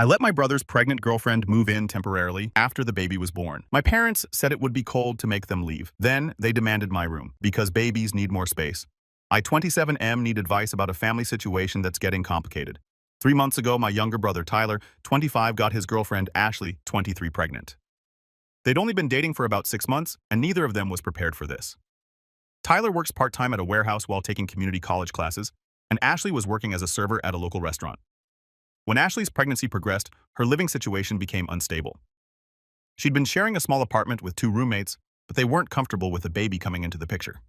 I let my brother's pregnant girlfriend move in temporarily after the baby was born. My parents said it would be cold to make them leave. Then they demanded my room because babies need more space. I, 27M, need advice about a family situation that's getting complicated. 3 months ago, my younger brother Tyler, 25, got his girlfriend Ashley, 23, pregnant. They'd only been dating for about 6 months, and neither of them was prepared for this. Tyler works part-time at a warehouse while taking community college classes, and Ashley was working as a server at a local restaurant. When Ashley's pregnancy progressed, her living situation became unstable. She'd been sharing a small apartment with 2 roommates, but they weren't comfortable with a baby coming into the picture.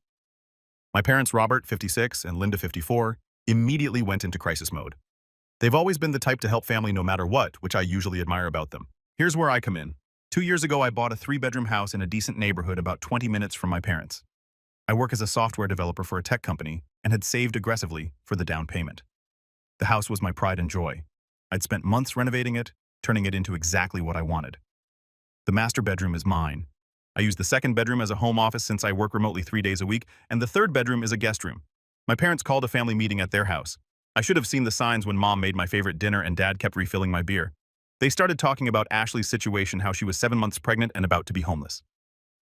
My parents, Robert, 56, and Linda, 54, immediately went into crisis mode. They've always been the type to help family no matter what, which I usually admire about them. Here's where I come in. 2 years ago, I bought a 3-bedroom house in a decent neighborhood about 20 minutes from my parents. I work as a software developer for a tech company and had saved aggressively for the down payment. The house was my pride and joy. I'd spent months renovating it, turning it into exactly what I wanted. The master bedroom is mine. I use the second bedroom as a home office since I work remotely 3 days a week, and the third bedroom is a guest room. My parents called a family meeting at their house. I should have seen the signs when Mom made my favorite dinner and Dad kept refilling my beer. They started talking about Ashley's situation, how she was 7 months pregnant and about to be homeless.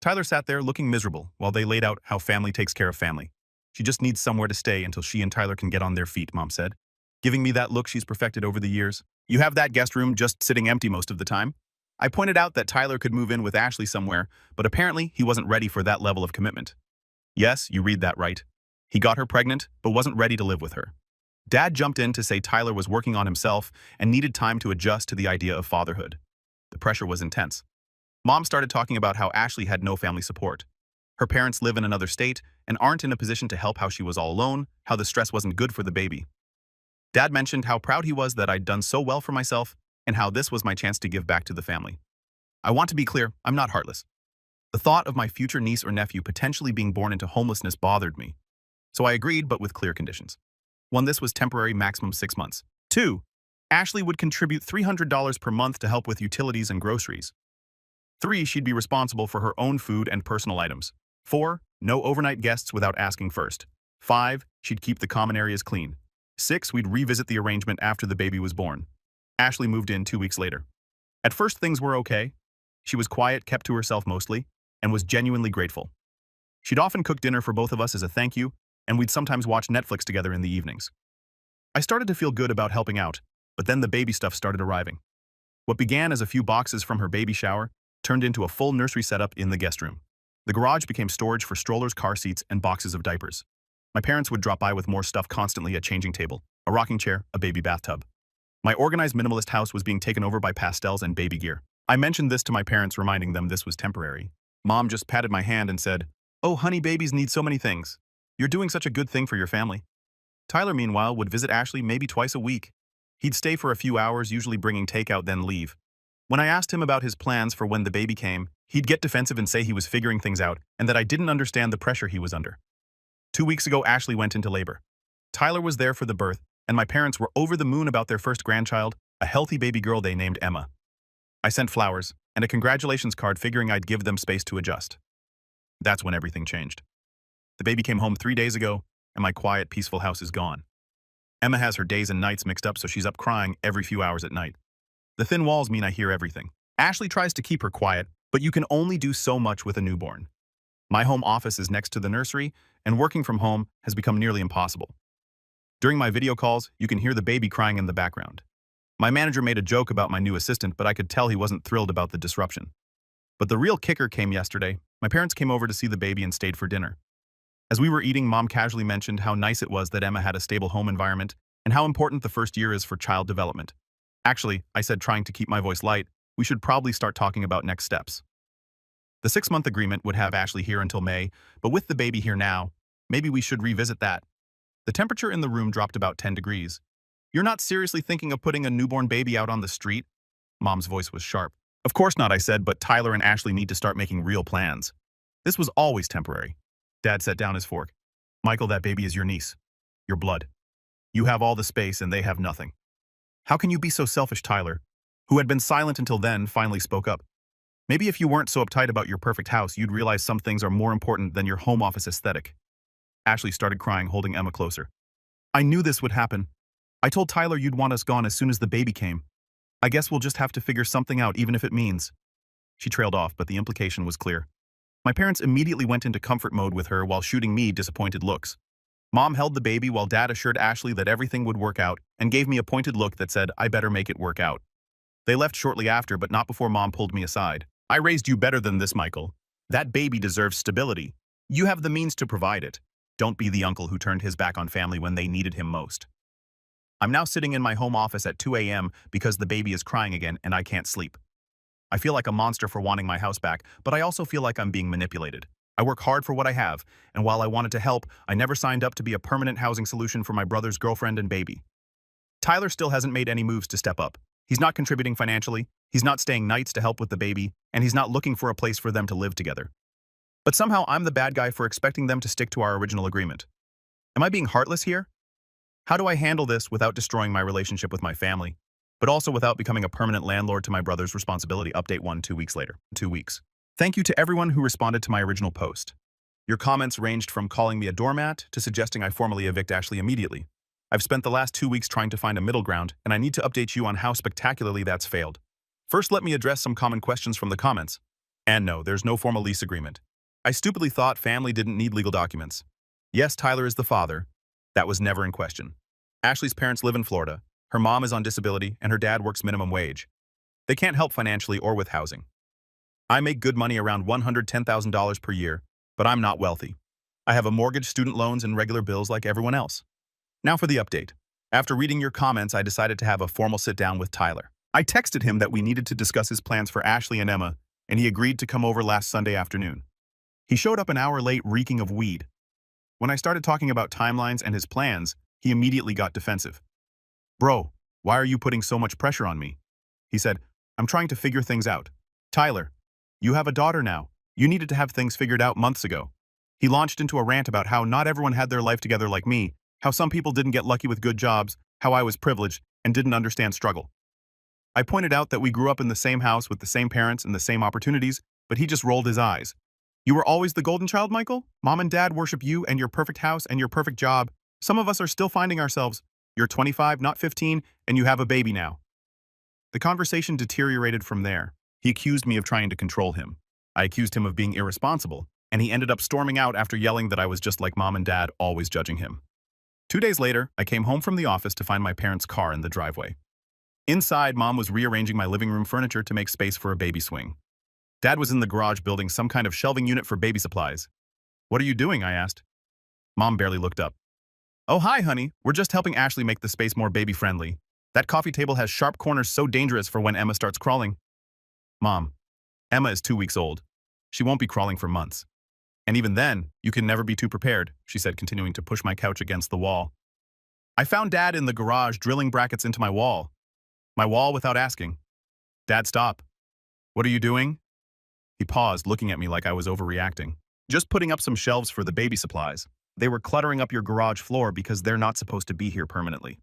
Tyler sat there looking miserable while they laid out how family takes care of family. She just needs somewhere to stay until she and Tyler can get on their feet, Mom said, giving me that look she's perfected over the years. You have that guest room just sitting empty most of the time. I pointed out that Tyler could move in with Ashley somewhere, but apparently he wasn't ready for that level of commitment. Yes, you read that right. He got her pregnant, but wasn't ready to live with her. Dad jumped in to say Tyler was working on himself and needed time to adjust to the idea of fatherhood. The pressure was intense. Mom started talking about how Ashley had no family support. Her parents live in another state and aren't in a position to help, how she was all alone, how the stress wasn't good for the baby. Dad mentioned how proud he was that I'd done so well for myself and how this was my chance to give back to the family. I want to be clear, I'm not heartless. The thought of my future niece or nephew potentially being born into homelessness bothered me. So I agreed, but with clear conditions. 1, this was temporary, maximum 6 months. 2, Ashley would contribute $300 per month to help with utilities and groceries. 3, she'd be responsible for her own food and personal items. 4, no overnight guests without asking first. 5, she'd keep the common areas clean. 6, we'd revisit the arrangement after the baby was born. Ashley moved in 2 weeks later. At first, things were okay. She was quiet, kept to herself mostly, and was genuinely grateful. She'd often cook dinner for both of us as a thank you, and we'd sometimes watch Netflix together in the evenings. I started to feel good about helping out, but then the baby stuff started arriving. What began as a few boxes from her baby shower turned into a full nursery setup in the guest room. The garage became storage for strollers, car seats, and boxes of diapers. My parents would drop by with more stuff constantly: a changing table, a rocking chair, a baby bathtub. My organized minimalist house was being taken over by pastels and baby gear. I mentioned this to my parents, reminding them this was temporary. Mom just patted my hand and said, "Oh, honey, babies need so many things. You're doing such a good thing for your family." Tyler, meanwhile, would visit Ashley maybe twice a week. He'd stay for a few hours, usually bringing takeout, then leave. When I asked him about his plans for when the baby came, he'd get defensive and say he was figuring things out and that I didn't understand the pressure he was under. 2 weeks ago, Ashley went into labor. Tyler was there for the birth, and my parents were over the moon about their first grandchild, a healthy baby girl they named Emma. I sent flowers and a congratulations card, figuring I'd give them space to adjust. That's when everything changed. The baby came home 3 days ago, and my quiet, peaceful house is gone. Emma has her days and nights mixed up, so she's up crying every few hours at night. The thin walls mean I hear everything. Ashley tries to keep her quiet, but you can only do so much with a newborn. My home office is next to the nursery, and working from home has become nearly impossible. During my video calls, you can hear the baby crying in the background. My manager made a joke about my new assistant, but I could tell he wasn't thrilled about the disruption. But the real kicker came yesterday. My parents came over to see the baby and stayed for dinner. As we were eating, Mom casually mentioned how nice it was that Emma had a stable home environment and how important the first year is for child development. Actually, I said, trying to keep my voice light, we should probably start talking about next steps. The 6-month agreement would have Ashley here until May, but with the baby here now, maybe we should revisit that. The temperature in the room dropped about 10 degrees. You're not seriously thinking of putting a newborn baby out on the street? Mom's voice was sharp. Of course not, I said, but Tyler and Ashley need to start making real plans. This was always temporary. Dad set down his fork. Michael, that baby is your niece. Your blood. You have all the space and they have nothing. How can you be so selfish? Tyler, who had been silent until then, finally spoke up. Maybe if you weren't so uptight about your perfect house, you'd realize some things are more important than your home office aesthetic. Ashley started crying, holding Emma closer. I knew this would happen. I told Tyler you'd want us gone as soon as the baby came. I guess we'll just have to figure something out even if it means. She trailed off, but the implication was clear. My parents immediately went into comfort mode with her while shooting me disappointed looks. Mom held the baby while Dad assured Ashley that everything would work out and gave me a pointed look that said I better make it work out. They left shortly after, but not before Mom pulled me aside. I raised you better than this, Michael. That baby deserves stability. You have the means to provide it. Don't be the uncle who turned his back on family when they needed him most. I'm now sitting in my home office at 2 a.m. because the baby is crying again and I can't sleep. I feel like a monster for wanting my house back, but I also feel like I'm being manipulated. I work hard for what I have, and while I wanted to help, I never signed up to be a permanent housing solution for my brother's girlfriend and baby. Tyler still hasn't made any moves to step up. He's not contributing financially, he's not staying nights to help with the baby, and he's not looking for a place for them to live together. But somehow I'm the bad guy for expecting them to stick to our original agreement. Am I being heartless here? How do I handle this without destroying my relationship with my family, but also without becoming a permanent landlord to my brother's responsibility? Update 1 2 weeks later. 2 weeks. Thank you to everyone who responded to my original post. Your comments ranged from calling me a doormat to suggesting I formally evict Ashley immediately. I've spent the last 2 weeks trying to find a middle ground, and I need to update you on how spectacularly that's failed. First, let me address some common questions from the comments. And no, there's no formal lease agreement. I stupidly thought family didn't need legal documents. Yes, Tyler is the father. That was never in question. Ashley's parents live in Florida. Her mom is on disability, and her dad works minimum wage. They can't help financially or with housing. I make good money, around $110,000 per year, but I'm not wealthy. I have a mortgage, student loans, and regular bills like everyone else. Now for the update. After reading your comments, I decided to have a formal sit-down with Tyler. I texted him that we needed to discuss his plans for Ashley and Emma, and he agreed to come over last Sunday afternoon. He showed up an hour late, reeking of weed. When I started talking about timelines and his plans, he immediately got defensive. Bro, why are you putting so much pressure on me? He said, I'm trying to figure things out. Tyler, you have a daughter now. You needed to have things figured out months ago. He launched into a rant about how not everyone had their life together like me, how some people didn't get lucky with good jobs, how I was privileged and didn't understand struggle. I pointed out that we grew up in the same house with the same parents and the same opportunities, but he just rolled his eyes. You were always the golden child, Michael? Mom and Dad worship you and your perfect house and your perfect job. Some of us are still finding ourselves. You're 25, not 15, and you have a baby now. The conversation deteriorated from there. He accused me of trying to control him. I accused him of being irresponsible, and he ended up storming out after yelling that I was just like Mom and Dad, always judging him. 2 days later, I came home from the office to find my parents' car in the driveway. Inside, Mom was rearranging my living room furniture to make space for a baby swing. Dad was in the garage building some kind of shelving unit for baby supplies. What are you doing? I asked. Mom barely looked up. Oh, hi, honey. We're just helping Ashley make the space more baby-friendly. That coffee table has sharp corners so dangerous for when Emma starts crawling. Mom, Emma is 2 weeks old. She won't be crawling for months. And even then, you can never be too prepared, she said, continuing to push my couch against the wall. I found Dad in the garage drilling brackets into my wall. My wall without asking. Dad, stop. What are you doing? He paused, looking at me like I was overreacting. Just putting up some shelves for the baby supplies. They were cluttering up your garage floor because they're not supposed to be here permanently.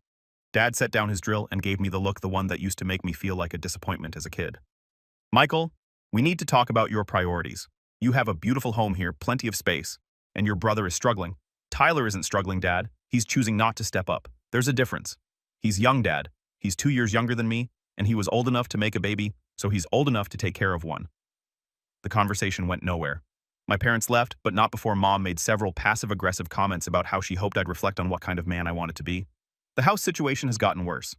Dad set down his drill and gave me the look, the one that used to make me feel like a disappointment as a kid. Michael, we need to talk about your priorities. You have a beautiful home here, plenty of space, and your brother is struggling. Tyler isn't struggling, Dad. He's choosing not to step up. There's a difference. He's young, Dad. He's 2 years younger than me, and he was old enough to make a baby, so he's old enough to take care of one. The conversation went nowhere. My parents left, but not before Mom made several passive-aggressive comments about how she hoped I'd reflect on what kind of man I wanted to be. The house situation has gotten worse.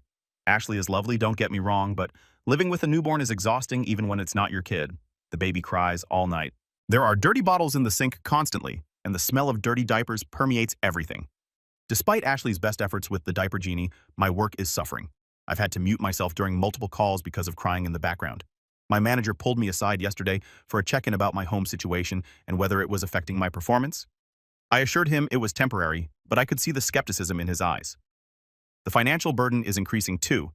Ashley is lovely, don't get me wrong, but living with a newborn is exhausting even when it's not your kid. The baby cries all night. There are dirty bottles in the sink constantly, and the smell of dirty diapers permeates everything. Despite Ashley's best efforts with the diaper genie, my work is suffering. I've had to mute myself during multiple calls because of crying in the background. My manager pulled me aside yesterday for a check-in about my home situation and whether it was affecting my performance. I assured him it was temporary, but I could see the skepticism in his eyes. The financial burden is increasing too.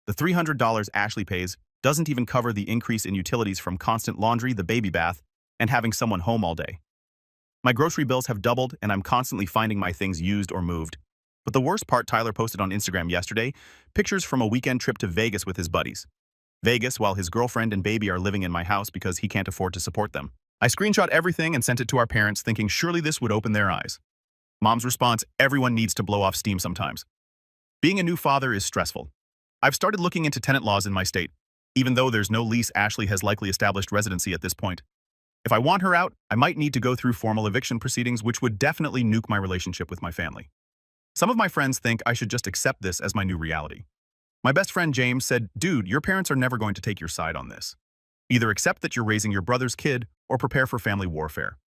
The $300 Ashley pays doesn't even cover the increase in utilities from constant laundry, the baby bath, and having someone home all day. My grocery bills have doubled, and I'm constantly finding my things used or moved. But the worst part, Tyler posted on Instagram yesterday, pictures from a weekend trip to Vegas with his buddies. Vegas, while his girlfriend and baby are living in my house because he can't afford to support them. I screenshot everything and sent it to our parents, thinking surely this would open their eyes. Mom's response, everyone needs to blow off steam sometimes. Being a new father is stressful. I've started looking into tenant laws in my state. Even though there's no lease, Ashley has likely established residency at this point. If I want her out, I might need to go through formal eviction proceedings, which would definitely nuke my relationship with my family. Some of my friends think I should just accept this as my new reality. My best friend James said, "Dude, your parents are never going to take your side on this. Either accept that you're raising your brother's kid or prepare for family warfare."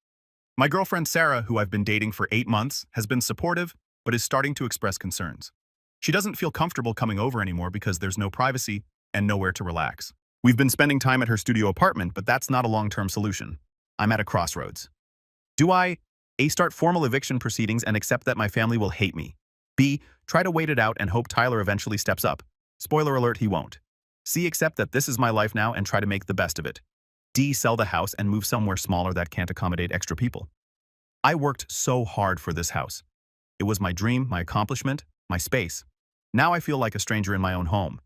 My girlfriend Sarah, who I've been dating for 8 months, has been supportive, but is starting to express concerns. She doesn't feel comfortable coming over anymore because there's no privacy and nowhere to relax. We've been spending time at her studio apartment, but that's not a long-term solution. I'm at a crossroads. Do I A. Start formal eviction proceedings and accept that my family will hate me? B. Try to wait it out and hope Tyler eventually steps up? Spoiler alert, he won't. C. Accept that this is my life now and try to make the best of it? D. Sell the house and move somewhere smaller that can't accommodate extra people? I worked so hard for this house. It was my dream, my accomplishment, my space. Now I feel like a stranger in my own home.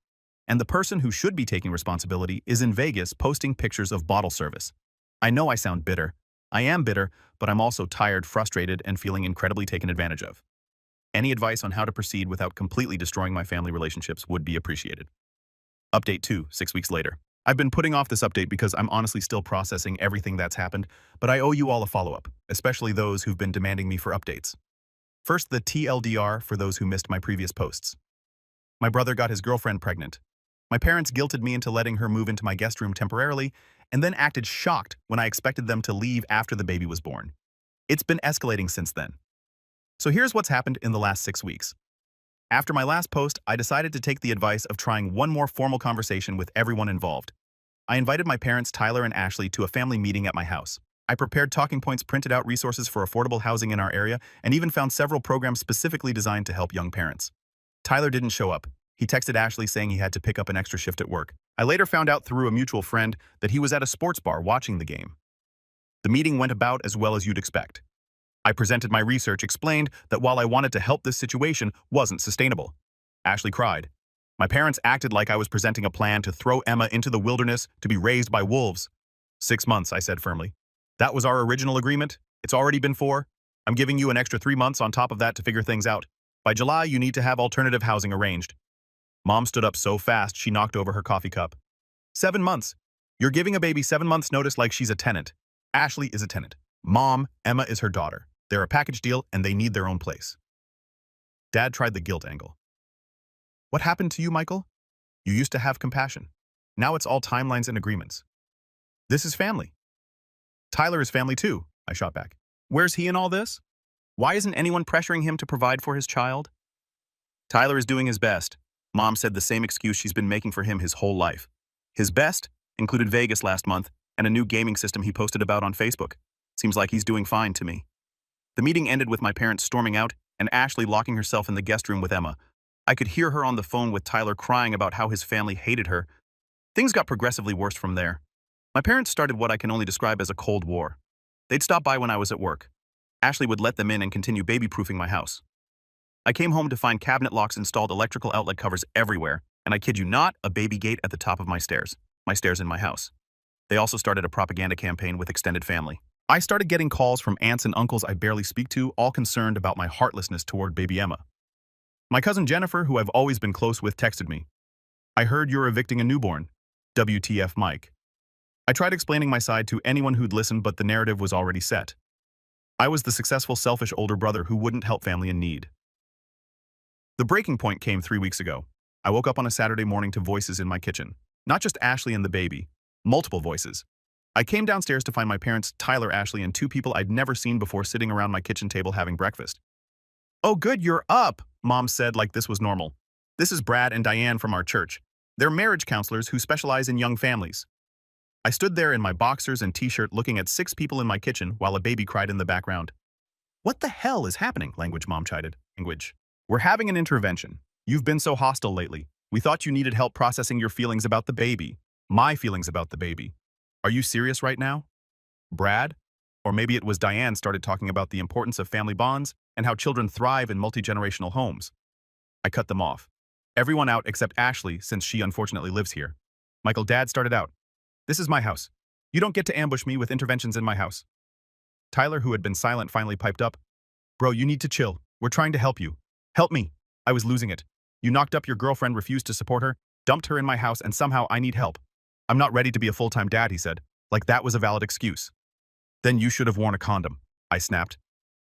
And the person who should be taking responsibility is in Vegas posting pictures of bottle service. I know I sound bitter. I am bitter, but I'm also tired, frustrated, and feeling incredibly taken advantage of. Any advice on how to proceed without completely destroying my family relationships would be appreciated. Update 2, 6 weeks later. I've been putting off this update because I'm honestly still processing everything that's happened, but I owe you all a follow-up, especially those who've been demanding me for updates. First, the TLDR for those who missed my previous posts. My brother got his girlfriend pregnant. My parents guilted me into letting her move into my guest room temporarily, and then acted shocked when I expected them to leave after the baby was born. It's been escalating since then. So here's what's happened in the last 6 weeks. After my last post, I decided to take the advice of trying one more formal conversation with everyone involved. I invited my parents, Tyler and Ashley, to a family meeting at my house. I prepared talking points, printed out resources for affordable housing in our area, and even found several programs specifically designed to help young parents. Tyler didn't show up. He texted Ashley saying he had to pick up an extra shift at work. I later found out through a mutual friend that he was at a sports bar watching the game. The meeting went about as well as you'd expect. I presented my research, explained that while I wanted to help, this situation wasn't sustainable. Ashley cried. My parents acted like I was presenting a plan to throw Emma into the wilderness to be raised by wolves. 6 months, I said firmly. That was our original agreement. It's already been 4. I'm giving you an extra 3 months on top of that to figure things out. By July, you need to have alternative housing arranged. Mom stood up so fast she knocked over her coffee cup. 7 months. You're giving a baby 7 months notice like she's a tenant. Ashley is a tenant. Mom, Emma is her daughter. They're a package deal and they need their own place. Dad tried the guilt angle. What happened to you, Michael? You used to have compassion. Now it's all timelines and agreements. This is family. Tyler is family too, I shot back. Where's he in all this? Why isn't anyone pressuring him to provide for his child? Tyler is doing his best. Mom said the same excuse she's been making for him his whole life. His best included Vegas last month and a new gaming system he posted about on Facebook. Seems like he's doing fine to me. The meeting ended with my parents storming out and Ashley locking herself in the guest room with Emma. I could hear her on the phone with Tyler crying about how his family hated her. Things got progressively worse from there. My parents started what I can only describe as a Cold War. They'd stop by when I was at work. Ashley would let them in and continue baby-proofing my house. I came home to find cabinet locks installed, electrical outlet covers everywhere, and I kid you not, a baby gate at the top of my stairs in my house. They also started a propaganda campaign with extended family. I started getting calls from aunts and uncles I barely speak to, all concerned about my heartlessness toward baby Emma. My cousin Jennifer, who I've always been close with, texted me. I heard you're evicting a newborn. WTF, Mike. I tried explaining my side to anyone who'd listen, but the narrative was already set. I was the successful, selfish older brother who wouldn't help family in need. The breaking point came 3 weeks ago. I woke up on a Saturday morning to voices in my kitchen. Not just Ashley and the baby, multiple voices. I came downstairs to find my parents, Tyler, Ashley, and 2 people I'd never seen before sitting around my kitchen table having breakfast. Oh good, you're up, Mom said like this was normal. This is Brad and Diane from our church. They're marriage counselors who specialize in young families. I stood there in my boxers and t-shirt looking at 6 people in my kitchen while a baby cried in the background. What the hell is happening? Language, Mom chided. Language. We're having an intervention. You've been so hostile lately. We thought you needed help processing your feelings about the baby. My feelings about the baby. Are you serious right now? Brad? Or maybe it was Diane started talking about the importance of family bonds and how children thrive in multi-generational homes. I cut them off. Everyone out except Ashley, since she unfortunately lives here. Michael, Dad started out. This is my house. You don't get to ambush me with interventions in my house. Tyler, who had been silent, finally piped up. Bro, you need to chill. We're trying to help you. Help me. I was losing it. You knocked up your girlfriend, refused to support her, dumped her in my house, and somehow I need help. I'm not ready to be a full-time dad, he said. Like that was a valid excuse. Then you should have worn a condom, I snapped.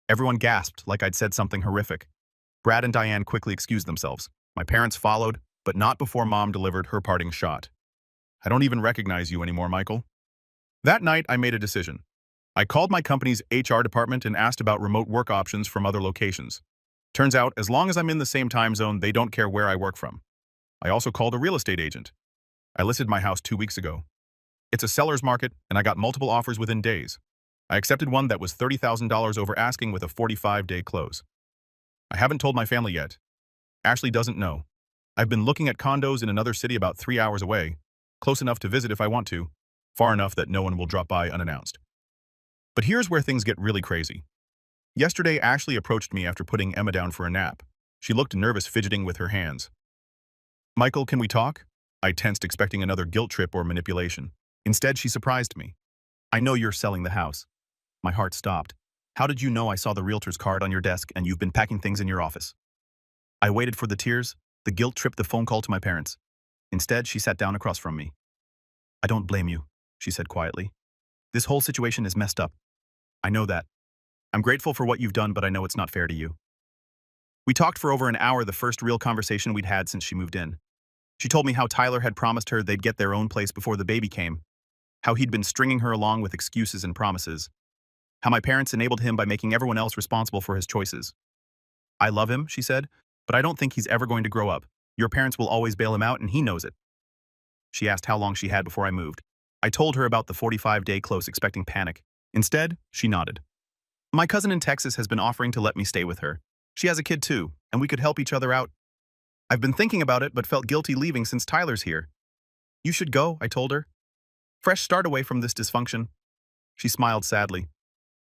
Everyone gasped like I'd said something horrific. Brad and Diane quickly excused themselves. My parents followed, but not before Mom delivered her parting shot. I don't even recognize you anymore, Michael. That night, I made a decision. I called my company's HR department and asked about remote work options from other locations. Turns out, as long as I'm in the same time zone, they don't care where I work from. I also called a real estate agent. I listed my house 2 weeks ago. It's a seller's market, and I got multiple offers within days. I accepted one that was $30,000 over asking with a 45-day close. I haven't told my family yet. Ashley doesn't know. I've been looking at condos in another city about 3 hours away, close enough to visit if I want to, far enough that no one will drop by unannounced. But here's where things get really crazy. Yesterday, Ashley approached me after putting Emma down for a nap. She looked nervous, fidgeting with her hands. Michael, can we talk? I tensed, expecting another guilt trip or manipulation. Instead, she surprised me. I know you're selling the house. My heart stopped. How did you know I saw the realtor's card on your desk and you've been packing things in your office? I waited for the tears. The guilt tripped the phone call to my parents. Instead, she sat down across from me. I don't blame you, she said quietly. This whole situation is messed up. I know that. I'm grateful for what you've done, but I know it's not fair to you. We talked for over an hour, the first real conversation we'd had since she moved in. She told me how Tyler had promised her they'd get their own place before the baby came, how he'd been stringing her along with excuses and promises, how my parents enabled him by making everyone else responsible for his choices. I love him, she said, but I don't think he's ever going to grow up. Your parents will always bail him out, and he knows it. She asked how long she had before I moved. I told her about the 45-day close, expecting panic. Instead, she nodded. My cousin in Texas has been offering to let me stay with her. She has a kid too, and we could help each other out. I've been thinking about it, but felt guilty leaving since Tyler's here. You should go, I told her. Fresh start away from this dysfunction. She smiled sadly.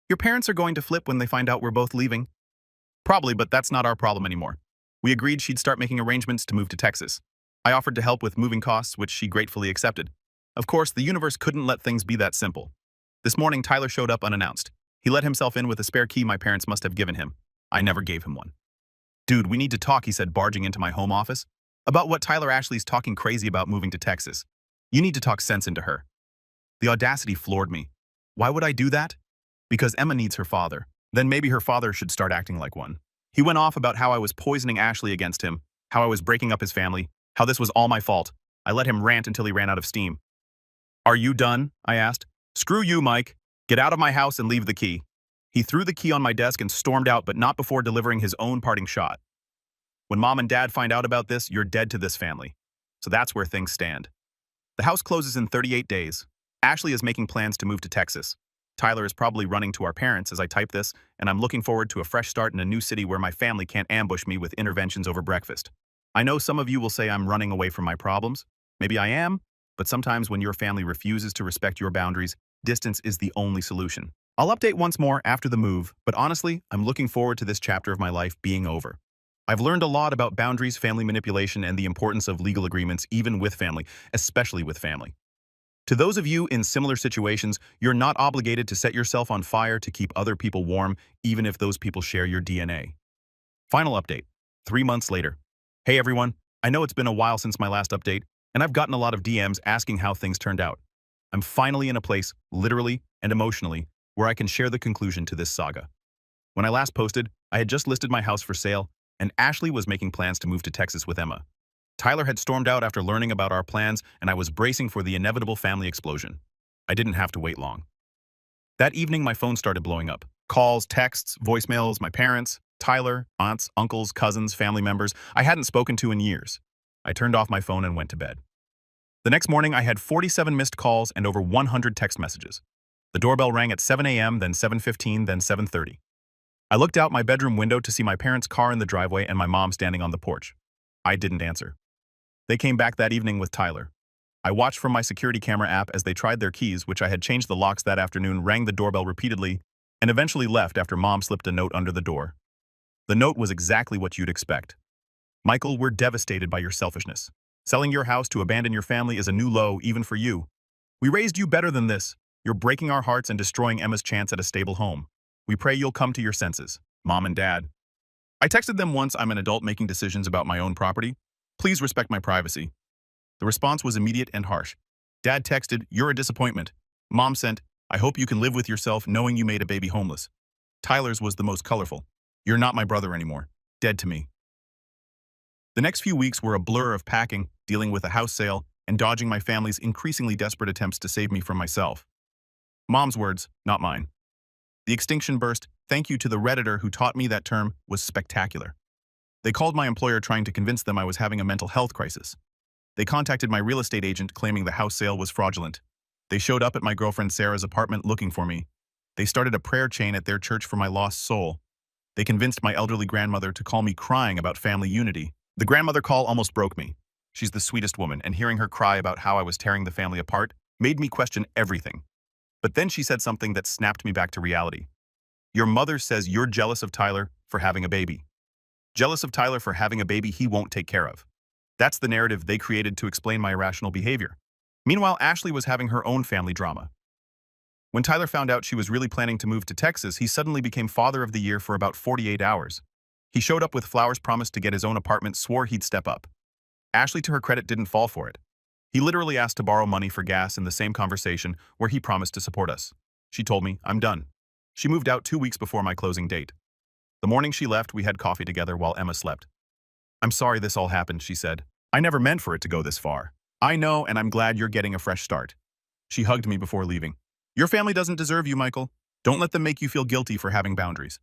Your parents are going to flip when they find out we're both leaving. Probably, but that's not our problem anymore. We agreed she'd start making arrangements to move to Texas. I offered to help with moving costs, which she gratefully accepted. Of course, the universe couldn't let things be that simple. This morning, Tyler showed up unannounced. He let himself in with a spare key my parents must have given him. I never gave him one. Dude, we need to talk, he said, barging into my home office. About what Tyler Ashley's talking crazy about moving to Texas. You need to talk sense into her. The audacity floored me. Why would I do that? Because Emma needs her father. Then maybe her father should start acting like one. He went off about how I was poisoning Ashley against him, how I was breaking up his family, how this was all my fault. I let him rant until he ran out of steam. Are you done? I asked. Screw you, Mike. Get out of my house and leave the key. He threw the key on my desk and stormed out, but not before delivering his own parting shot. When Mom and Dad find out about this, you're dead to this family. So that's where things stand. The house closes in 38 days. Ashley is making plans to move to Texas. Tyler is probably running to our parents as I type this, and I'm looking forward to a fresh start in a new city where my family can't ambush me with interventions over breakfast. I know some of you will say I'm running away from my problems. Maybe I am, but sometimes when your family refuses to respect your boundaries, distance is the only solution. I'll update once more after the move, but honestly, I'm looking forward to this chapter of my life being over. I've learned a lot about boundaries, family manipulation, and the importance of legal agreements even with family, especially with family. To those of you in similar situations, you're not obligated to set yourself on fire to keep other people warm, even if those people share your DNA. Final update, 3 months later. Hey everyone, I know it's been a while since my last update, and I've gotten a lot of DMs asking how things turned out. I'm finally in a place, literally and emotionally, where I can share the conclusion to this saga. When I last posted, I had just listed my house for sale, and Ashley was making plans to move to Texas with Emma. Tyler had stormed out after learning about our plans, and I was bracing for the inevitable family explosion. I didn't have to wait long. That evening, my phone started blowing up. Calls, texts, voicemails, my parents, Tyler, aunts, uncles, cousins, family members I hadn't spoken to in years. I turned off my phone and went to bed. The next morning, I had 47 missed calls and over 100 text messages. The doorbell rang at 7 a.m., then 7:15, then 7:30. I looked out my bedroom window to see my parents' car in the driveway and my mom standing on the porch. I didn't answer. They came back that evening with Tyler. I watched from my security camera app as they tried their keys, which I had changed the locks that afternoon, rang the doorbell repeatedly, and eventually left after Mom slipped a note under the door. The note was exactly what you'd expect. Michael, we're devastated by your selfishness. Selling your house to abandon your family is a new low, even for you. We raised you better than this. You're breaking our hearts and destroying Emma's chance at a stable home. We pray you'll come to your senses, Mom and Dad. I texted them once I'm an adult making decisions about my own property. Please respect my privacy. The response was immediate and harsh. Dad texted, "You're a disappointment." Mom sent, "I hope you can live with yourself knowing you made a baby homeless." Tyler's was the most colorful. "You're not my brother anymore. Dead to me." The next few weeks were a blur of packing, dealing with a house sale, and dodging my family's increasingly desperate attempts to save me from myself. Mom's words, not mine. The extinction burst, thank you to the Redditor who taught me that term, was spectacular. They called my employer trying to convince them I was having a mental health crisis. They contacted my real estate agent claiming the house sale was fraudulent. They showed up at my girlfriend Sarah's apartment looking for me. They started a prayer chain at their church for my lost soul. They convinced my elderly grandmother to call me crying about family unity. The grandmother call almost broke me. She's the sweetest woman, and hearing her cry about how I was tearing the family apart made me question everything. But then she said something that snapped me back to reality. Your mother says you're jealous of Tyler for having a baby. Jealous of Tyler for having a baby he won't take care of. That's the narrative they created to explain my irrational behavior. Meanwhile, Ashley was having her own family drama. When Tyler found out she was really planning to move to Texas, he suddenly became father of the year for about 48 hours. He showed up with flowers, promised to get his own apartment, swore he'd step up. Ashley, to her credit, didn't fall for it. He literally asked to borrow money for gas in the same conversation where he promised to support us. She told me, "I'm done." She moved out 2 weeks before my closing date. The morning she left, we had coffee together while Emma slept. "I'm sorry this all happened," she said. "I never meant for it to go this far. I know, and I'm glad you're getting a fresh start." She hugged me before leaving. "Your family doesn't deserve you, Michael. Don't let them make you feel guilty for having boundaries."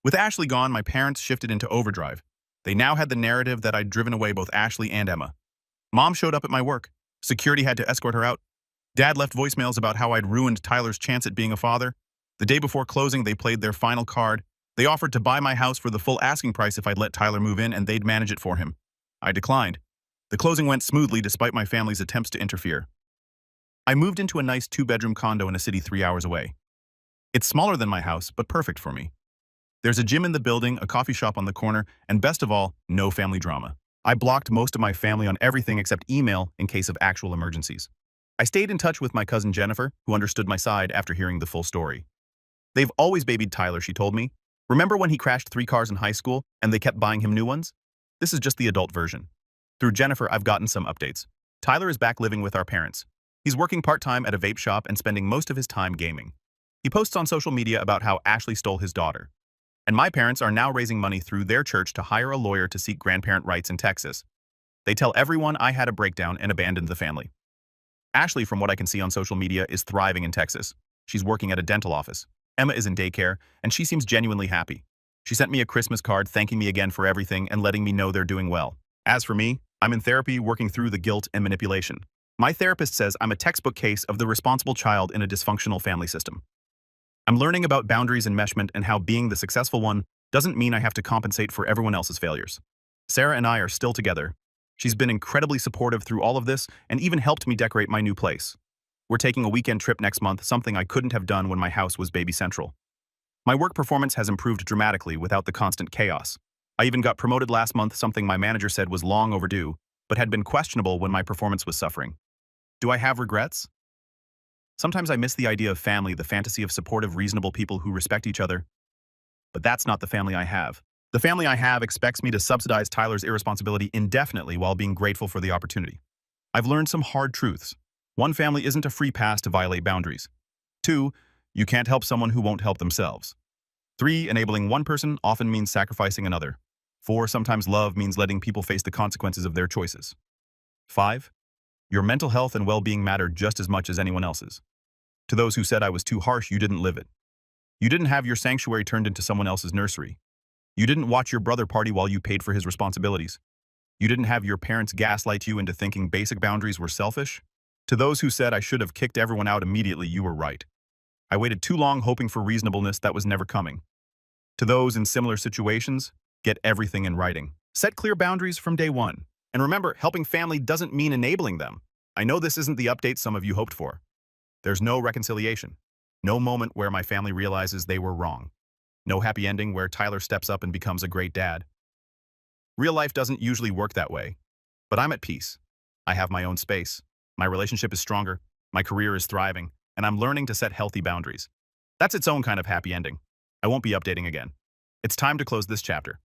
With Ashley gone, my parents shifted into overdrive. They now had the narrative that I'd driven away both Ashley and Emma. Mom showed up at my work. Security had to escort her out. Dad left voicemails about how I'd ruined Tyler's chance at being a father. The day before closing, they played their final card. They offered to buy my house for the full asking price if I'd let Tyler move in and they'd manage it for him. I declined. The closing went smoothly despite my family's attempts to interfere. I moved into a nice 2-bedroom condo in a city 3 hours away. It's smaller than my house, but perfect for me. There's a gym in the building, a coffee shop on the corner, and best of all, no family drama. I blocked most of my family on everything except email in case of actual emergencies. I stayed in touch with my cousin Jennifer, who understood my side after hearing the full story. "They've always babied Tyler," she told me. "Remember when he crashed 3 cars in high school and they kept buying him new ones? This is just the adult version." Through Jennifer, I've gotten some updates. Tyler is back living with our parents. He's working part-time at a vape shop and spending most of his time gaming. He posts on social media about how Ashley stole his daughter. And my parents are now raising money through their church to hire a lawyer to seek grandparent rights in Texas. They tell everyone I had a breakdown and abandoned the family. Ashley, from what I can see on social media, is thriving in Texas. She's working at a dental office. Emma is in daycare, and she seems genuinely happy. She sent me a Christmas card thanking me again for everything and letting me know they're doing well. As for me, I'm in therapy working through the guilt and manipulation. My therapist says I'm a textbook case of the responsible child in a dysfunctional family system. I'm learning about boundaries and enmeshment and how being the successful one doesn't mean I have to compensate for everyone else's failures. Sarah and I are still together. She's been incredibly supportive through all of this and even helped me decorate my new place. We're taking a weekend trip next month, something I couldn't have done when my house was baby central. My work performance has improved dramatically without the constant chaos. I even got promoted last month, something my manager said was long overdue, but had been questionable when my performance was suffering. Do I have regrets? Sometimes I miss the idea of family, the fantasy of supportive, reasonable people who respect each other. But that's not the family I have. The family I have expects me to subsidize Tyler's irresponsibility indefinitely while being grateful for the opportunity. I've learned some hard truths. 1, family isn't a free pass to violate boundaries. 2, you can't help someone who won't help themselves. 3, enabling one person often means sacrificing another. 4, sometimes love means letting people face the consequences of their choices. 5, your mental health and well-being matter just as much as anyone else's. To those who said I was too harsh, you didn't live it. You didn't have your sanctuary turned into someone else's nursery. You didn't watch your brother party while you paid for his responsibilities. You didn't have your parents gaslight you into thinking basic boundaries were selfish. To those who said I should have kicked everyone out immediately, you were right. I waited too long hoping for reasonableness that was never coming. To those in similar situations, get everything in writing. Set clear boundaries from day one. And remember, helping family doesn't mean enabling them. I know this isn't the update some of you hoped for. There's no reconciliation. No moment where my family realizes they were wrong. No happy ending where Tyler steps up and becomes a great dad. Real life doesn't usually work that way. But I'm at peace. I have my own space. My relationship is stronger. My career is thriving. And I'm learning to set healthy boundaries. That's its own kind of happy ending. I won't be updating again. It's time to close this chapter.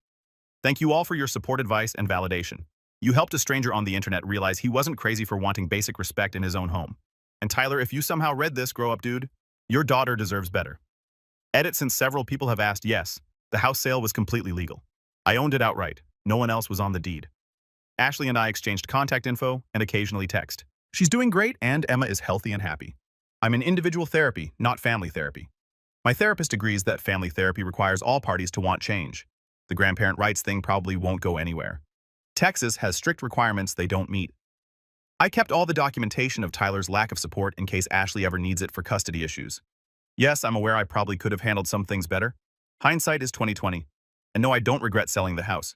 Thank you all for your support, advice, and validation. You helped a stranger on the internet realize he wasn't crazy for wanting basic respect in his own home. And Tyler, if you somehow read this, grow up, dude. Your daughter deserves better. Edit, since several people have asked, yes, the house sale was completely legal. I owned it outright. No one else was on the deed. Ashley and I exchanged contact info and occasionally text. She's doing great and Emma is healthy and happy. I'm in individual therapy, not family therapy. My therapist agrees that family therapy requires all parties to want change. The grandparent rights thing probably won't go anywhere. Texas has strict requirements they don't meet. I kept all the documentation of Tyler's lack of support in case Ashley ever needs it for custody issues. Yes, I'm aware I probably could have handled some things better. Hindsight is 2020. And no, I don't regret selling the house.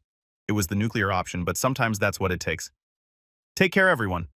It was the nuclear option, but sometimes that's what it takes. Take care, everyone.